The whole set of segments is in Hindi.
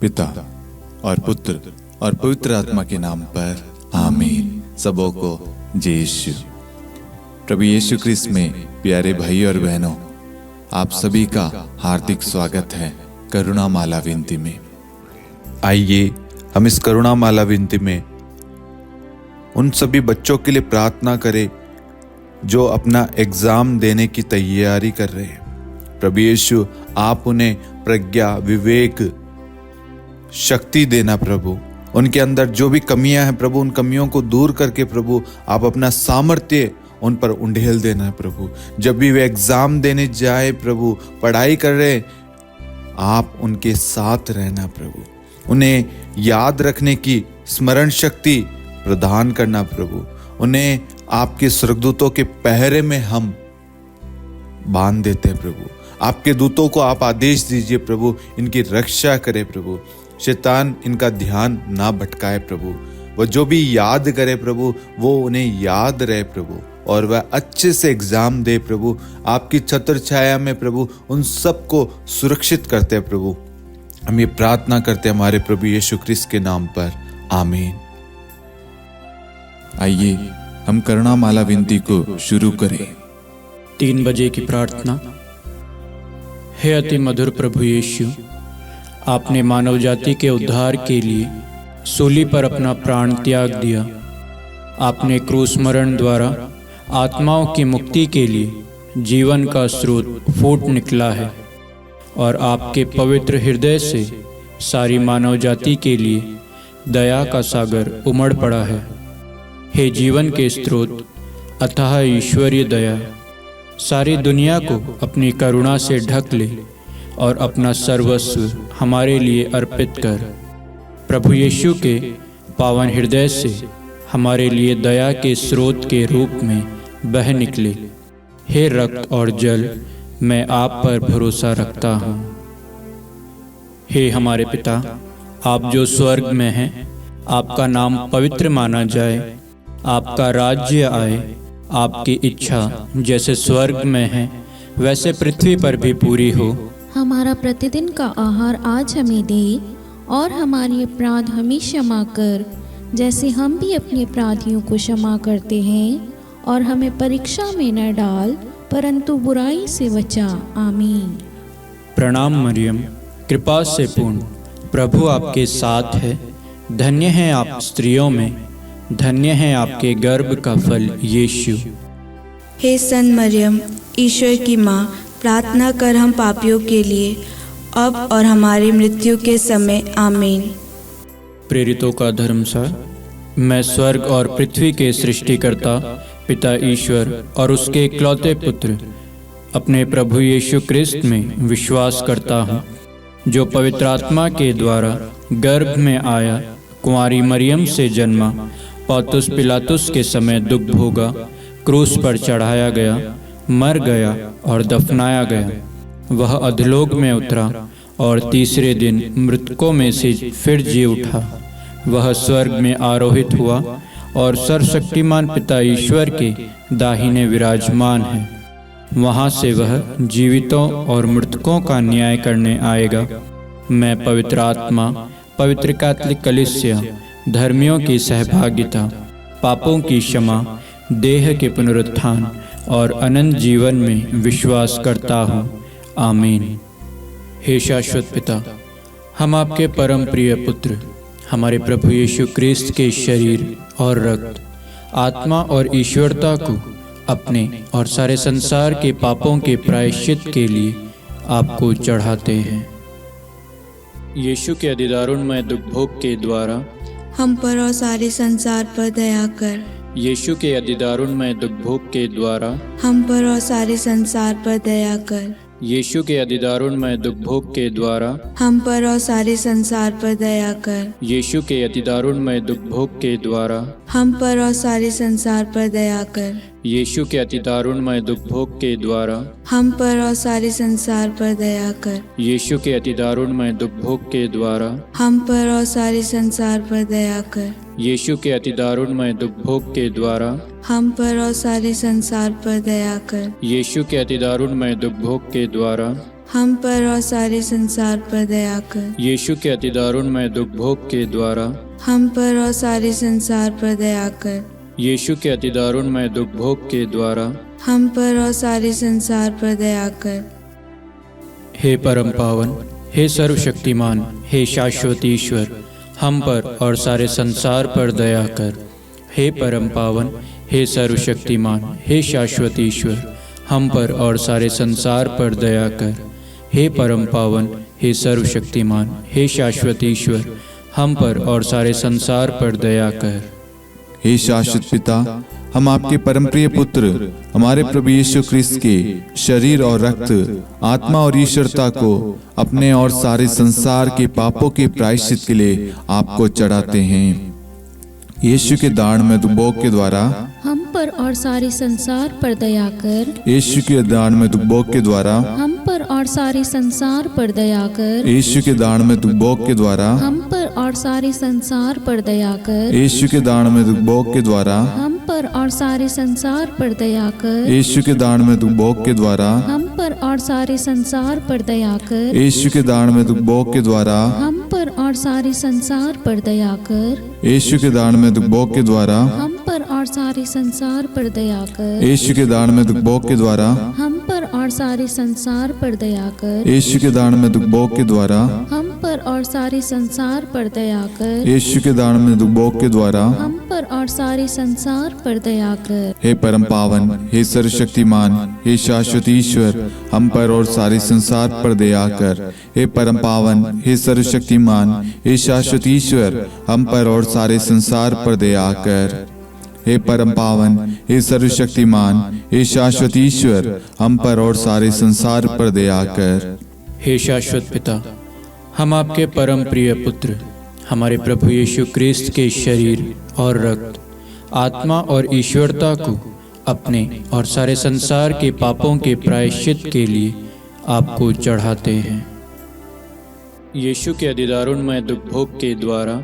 पिता और पुत्र और पवित्र आत्मा के नाम पर आमीन। सबों को जय यीशु। प्रभु यीशु क्रिस्त में प्यारे भाई और बहनों, आप सभी का हार्दिक स्वागत है करुणा माला विनती में। आइए हम इस करुणा माला विनती में उन सभी बच्चों के लिए प्रार्थना करें जो अपना एग्जाम देने की तैयारी कर रहे हैं। प्रभु यीशु, आप उन्हें प्रज्ञा, विवेक, शक्ति देना प्रभु। उनके अंदर जो भी कमियां हैं प्रभु, उन कमियों को दूर करके प्रभु आप अपना सामर्थ्य उन पर उंडेल देना है प्रभु। जब भी वे एग्जाम देने जाए प्रभु, पढ़ाई कर रहे, आप उनके साथ रहना प्रभु। उन्हें याद रखने की स्मरण शक्ति प्रदान करना प्रभु। उन्हें आपके स्वर्गदूतों के पहरे में हम बांध देते हैं प्रभु। आपके दूतों को आप आदेश दीजिए प्रभु, इनकी रक्षा करे प्रभु। शैतान इनका ध्यान ना भटकाए प्रभु। वह जो भी याद करे प्रभु, वो उन्हें याद रहे प्रभु, और वह अच्छे से एग्जाम दे प्रभु। आपकी छत्र छाया में प्रभु उन सबको सुरक्षित करते हैं प्रभु। हम ये प्रार्थना करते हैं हमारे प्रभु यीशु क्रिस्त के नाम पर, आमीन। आइए हम करुणा माला विनती को शुरू करें। 3 बजे की प्रार्थना। हे अति मधुर प्रभु यीशु, आपने मानव जाति के उद्धार के लिए सूली पर अपना प्राण त्याग दिया। आपने क्रूस मरण द्वारा आत्माओं की मुक्ति के लिए जीवन का स्रोत फूट निकला है, और आपके पवित्र हृदय से सारी मानव जाति के लिए दया का सागर उमड़ पड़ा है। हे जीवन के स्रोत, अथाह ईश्वरीय दया, सारी दुनिया को अपनी करुणा से ढक ले और अपना सर्वस्व हमारे लिए अर्पित कर। प्रभु यीशु के पावन हृदय से हमारे लिए दया के स्रोत के रूप में बह निकले। हे रक्त और जल, मैं आप पर भरोसा रखता हूँ। हे हमारे पिता, आप जो स्वर्ग में हैं, आपका नाम पवित्र माना जाए, आपका राज्य आए, आपकी इच्छा जैसे स्वर्ग में है वैसे पृथ्वी पर भी पूरी हो। हमारा प्रतिदिन का आहार आज हमें दे, और हमारे अपराध हमें क्षमा कर, जैसे हम भी अपने अपराधियों को क्षमा करते हैं, और हमें परीक्षा में न डाल, परंतु बुराई से बचा। आमीन। प्रणाम मरियम, कृपा से पूर्ण, प्रभु आपके साथ है। धन्य हैं आप स्त्रियों में, धन्य है आपके गर्भ का फल यीशु। हे सन मरियम, ईश्वर की माँ, प्रार्थना कर हम पापियों के लिए, अब और हमारी मृत्यु के समय। आमीन। प्रेरितों का धर्मसार। मैं स्वर्ग और पृथ्वी के सृष्टिकर्ता पिता ईश्वर और उसके इकलौते पुत्र अपने प्रभु यीशु क्रिस्त में विश्वास करता हूँ, जो पवित्र आत्मा के द्वारा गर्भ में आया, कुंवारी मरियम से जन्मा, पौंतुस पिलातुस के समय दुख भोगा, क्रूस पर चढ़ाया गया, मर गया और दफनाया गया। वह अधोलोक में उतरा और तीसरे दिन मृतकों में से फिर जी उठा। वह स्वर्ग में आरोहित हुआ और सर्वशक्तिमान पिता ईश्वर के दाहिने विराजमान है। वहाँ से वह जीवितों और मृतकों का न्याय करने आएगा। मैं पवित्र आत्मा, पवित्र कैथोलिक कलीसिया, धर्मियों की सहभागिता, पापों की क्षमा, देह के पुनरुत्थान और अनंत जीवन में विश्वास करता हूँ। आमीन। हे शाश्वत पिता, हम आपके परम प्रिय पुत्र, हमारे प्रभु यीशु क्रिस्त के शरीर और रक्त, आत्मा और ईश्वरता को अपने और सारे संसार के पापों के प्रायश्चित के लिए आपको चढ़ाते हैं। यीशु के अधिदारुणमय दुख भोग के द्वारा हम पर और सारे संसार पर दया कर। यीशु के अधिदारुणमय दुख भोग के द्वारा हम पर और सारे संसार पर दया कर। यीशु के अधिदारुणमय दुख भोग के द्वारा हम पर और सारे संसार पर दया कर। यीशु के अधिदारुणमय दुख भोग के द्वारा हम पर और सारे संसार पर दया कर। यीशु के अधिदारुणमय दुख भोग के द्वारा हम पर और सारे संसार पर दया कर। यीशु के अधिदारुणमय दुख भोग के द्वारा हम पर और सारे संसार पर दया कर। यीशु के अधिदारुणमय दुख भोग के द्वारा हम पर और सारे संसार पर दया कर। यीशु के अधिदारुणमय दुख भोग के द्वारा हम पर और सारे संसार पर दया कर। यीशु के अति दारुणमय दुख भोग के द्वारा हम पर और सारे संसार पर दया कर। यीशु के अति दारुणमय दुख भोग के द्वारा हम पर और सारे संसार पर दया कर। हे परम पावन, हे सर्वशक्तिमान, हे शाश्वत ईश्वर, हम पर और सारे संसार पर दया कर। हे परम पावन, हे सर्वशक्तिमान, हे शाश्वत ईश्वर, हम पर और सारे संसार पर दया कर। हे परम पावन, हे सर्वशक्तिमान, हे शाश्वत ईश्वर, हम पर और सारे संसार पर दया कर। हे शाश्वत पिता, हम आपके परमप्रिय पुत्र हमारे प्रभु यीशु ख्रिस्त के शरीर और रक्त, आत्मा और ईश्वरता को अपने और सारे संसार के पापों के प्रायश्चित के लिए आपको चढ़ाते हैं। यीशु के दारुणमय दुख भोग के द्वारा हम पर और सारे संसार पर दया कर। यीशु के दारुणमय दुख भोग के द्वारा हम पर और सारे संसार पर दया कर। यीशु के दारुणमय दुख भोग के द्वारा हम पर और सारे संसार पर दया कर। यीशु के दारुणमय दुख भोग के द्वारा हम पर और सारे संसार पर दया कर। यीशु के दारुणमय दुख भोग के द्वारा हम पर और सारे संसार पर दया कर। यीशु के दारुणमय दुख भोग के द्वारा हम पर और सारे संसार पर दया कर। यीशु के दारुणमय दुख भोग के द्वारा हम पर और सारे संसार पर दया कर। यीशु के दारुणमय दुख भोग के द्वारा हम पर और सारे संसार पर दया कर। यीशु के दारुणमय दुख भोग के द्वारा हम पर और सारे संसार पर दया कर। यीशु के दारुणमय दुख भोग के द्वारा हम पर और सारे संसार पर दया कर। हे परम पावन, हे सर्वशक्तिमान, हे शाश्वत ईश्वर, हम पर और सारे संसार पर दया कर। हे परम पावन, हे सर्वशक्तिमान, हे शाश्वत ईश्वर, हम पर और सारे संसार पर दया कर। हे परम पावन, हे सर्वशक्तिमान, हे शाश्वत ईश्वर, हम पर और सारे संसार पर दया कर। हे शाश्वत पिता, हम आपके परम प्रिय पुत्र हमारे प्रभु यीशु ख्रिस्त के शरीर और रक्त, आत्मा और ईश्वरता को अपने और सारे संसार के पापों के प्रायश्चित के लिए आपको चढ़ाते हैं। यीशु के अति दारुणमय दुख भोग के द्वारा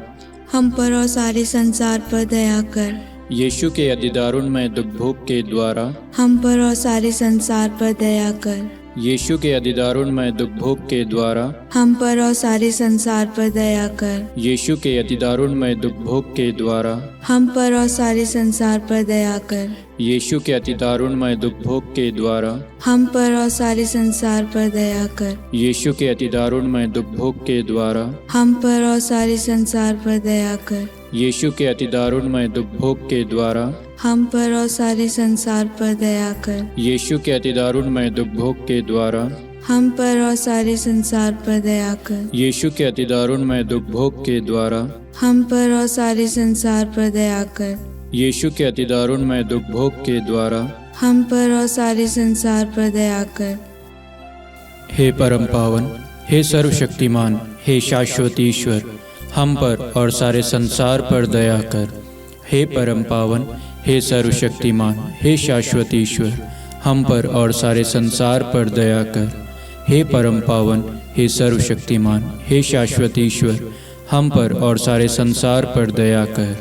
हम पर और सारे संसार पर दया कर। यीशु के अति दारुणमय दुख भोग के द्वारा हम पर और सारे संसार पर दया कर। यीशु के अति दारुणमय दुख भोग के द्वारा हम पर और सारे संसार पर दया कर। यीशु के अति दारुणमय दुख भोग के द्वारा हम पर और सारे संसार पर दया कर। यीशु के अति दारुणमय दुख भोग के द्वारा हम पर और सारे संसार पर दया कर। यीशु के अति दारुणमय दुख भोग के द्वारा हम पर और सारे संसार पर दया कर। यीशु के अति दारुणमय दुख भोग के द्वारा हम पर और सारे संसार पर दया कर। यीशु के अति दारुणमय दुख भोग के द्वारा हम पर और सारे संसार पर दया कर। यीशु के अति दारुणमय दुख भोग के द्वारा हम पर और सारे संसार पर दया कर। यीशु के अति दारुणमय दुख भोग के द्वारा हम पर और सारे संसार पर दया कर। हे परम पावन, हे सर्वशक्तिमान, हे शाश्वत ईश्वर, हम पर और सारे संसार पर दया कर। हे परम पावन, हे सर्वशक्तिमान, हे शाश्वत ईश्वर, हम पर और सारे संसार पर दया कर। हे परम पावन, हे सर्वशक्तिमान, हे शाश्वत ईश्वर, हम पर और सारे संसार पर दया कर।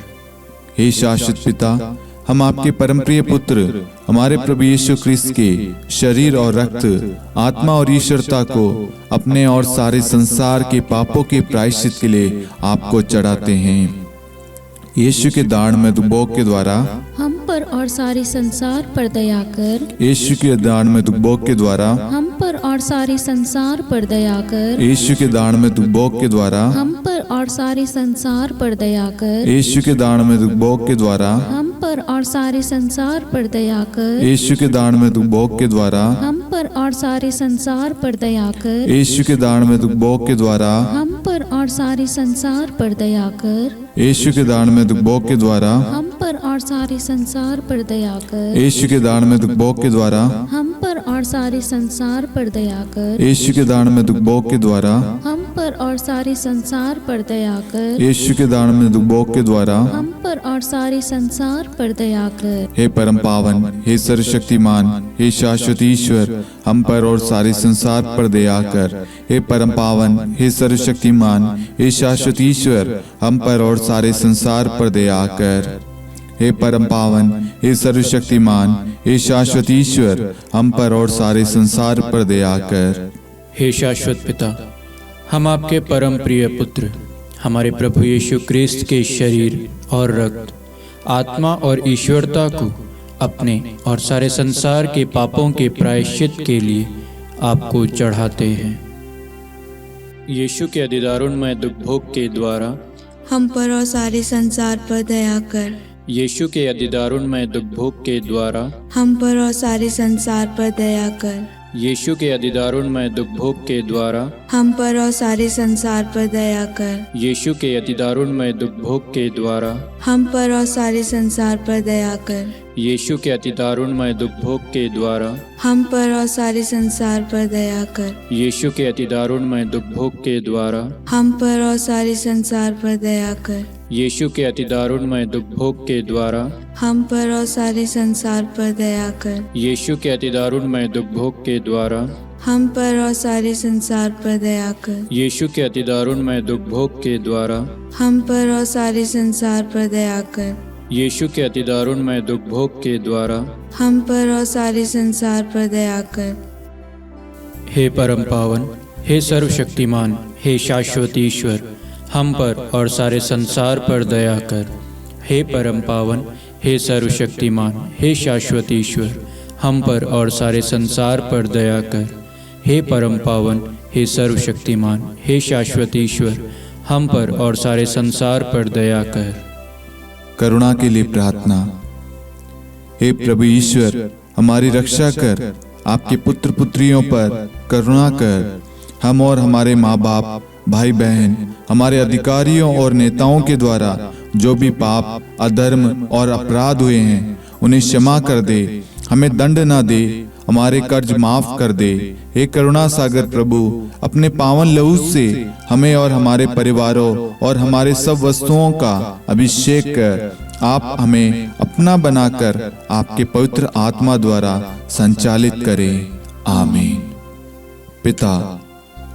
हे शाश्वत पिता, हम आपके परमप्रिय पुत्र हमारे प्रभु यीशु ख्रिस्त के शरीर और रक्त, आत्मा और ईश्वरता को अपने और सारे संसार के पापों के प्रायश्चित के लिए आपको चढ़ाते हैं। यीशु के दारुणमय दुख भोग के द्वारा हम पर और सारे संसार पर दया कर। यीशु के दारुणमय दुख भोग के द्वारा हम पर और सारे संसार पर दया कर। यीशु के दारुणमय दुख भोग के द्वारा हम पर और सारे संसार पर दया कर। यीशु के दारुणमय दुख भोग के द्वारा हम पर और सारे संसार पर दया कर। यीशु के दारुणमय दुख भोग के द्वारा हम पर और सारे संसार पर दया कर। यीशु के दारुणमय दुख भोग के द्वारा हम पर और सारे संसार पर दया कर। यीशु के दारुणमय दुख भोग के द्वारा हम पर और सारे संसार पर दया कर। यीशु के दारुणमय दुख भोग के द्वारा हम पर और सारे संसार पर दया कर। यीशु के दारुणमय दुख भोग के द्वारा हम पर और सारे संसार पर दया कर। यीशु के दारुणमय दुख भोग के द्वारा हम पर और सारे संसार पर दया कर। हे परम पावन, हे सर्वशक्तिमान, हे शाश्वत ईश्वर, हम पर और सारे संसार पर दया कर। हे परम पावन, हे सर्वशक्तिमान, हे शाश्वत ईश्वर, हम पर और सारे संसार पर दया कर। हे परम पावन, हे सर्वशक्तिमान, हे शाश्वत ईश्वर, हम पर और सारे संसार पर दया कर। हे शाश्वत पिता, हम आपके परम प्रिय पुत्र हमारे प्रभु यीशु क्रिस्त के शरीर और रक्त, आत्मा और ईश्वरता को अपने और सारे संसार के पापों के प्रायश्चित के लिए आपको चढ़ाते हैं। यीशु के अधिदारुणमय दुख भोग के द्वारा हम पर और सारे संसार पर दया कर। यीशु के अधिदारुणमय दुख भोग के द्वारा हम पर और सारे संसार पर दया कर। यीशु के अधिदारुणमय दुख भोग के द्वारा हम पर और सारे संसार पर दया कर। यीशु के अधिदारुणमय दुख भोग के द्वारा हम पर और सारे संसार पर दया कर। यीशु के अधिदारुणमय दुख भोग के द्वारा हम पर और सारे संसार पर दया कर। यीशु के अधिदारुणमय दुख भोग के द्वारा हम पर और सारे संसार पर दया कर। यीशु के अधिदारुणमय दुख भोग के द्वारा हम पर और सारे संसार पर दया कर। यीशु के अधिदारुणमय दुख भोग के द्वारा हम पर और सारे संसार पर दया कर। यीशु के अधिदारुणमय दुख भोग के द्वारा हम पर और सारे संसार पर दया कर। यीशु के अधिदारुणमय दुख भोग के द्वारा हम पर और सारे संसार पर दया कर। हे परम पावन, हे सर्वशक्तिमान, हे शाश्वत ईश्वर, हम पर और सारे संसार पर दया कर। हे परम पावन, हे सर्वशक्तिमान, हे शाश्वत ईश्वर, हम पर और सारे संसार पर दया कर। हे परम पावन, हे सर्वशक्तिमान, हे शाश्वत ईश्वर, हम पर और सारे संसार पर दया कर। करुणा के लिए प्रार्थना। हे प्रभु ईश्वर, हमारी रक्षा कर, आपके पुत्र पुत्रियों पर करुणा कर। हम और हमारे माँ बाप, भाई बहन, हमारे अधिकारियों और नेताओं के द्वारा जो भी पाप, अधर्म और अपराध हुए हैं उन्हें क्षमा कर दे, हमें दंड ना दे, हमारे कर्ज माफ कर दे। हे करुणा सागर प्रभु, अपने पावन लहू से हमें और हमारे परिवारों और हमारे सब वस्तुओं का अभिषेक कर। आप हमें अपना बनाकर आपके पवित्र आत्मा द्वारा संचालित करें। आमीन। पिता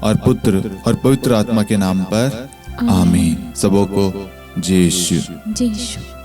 और पुत्र और पवित्र आत्मा के नाम पर आमीन। सबों को जय यीशु। जय यीशु।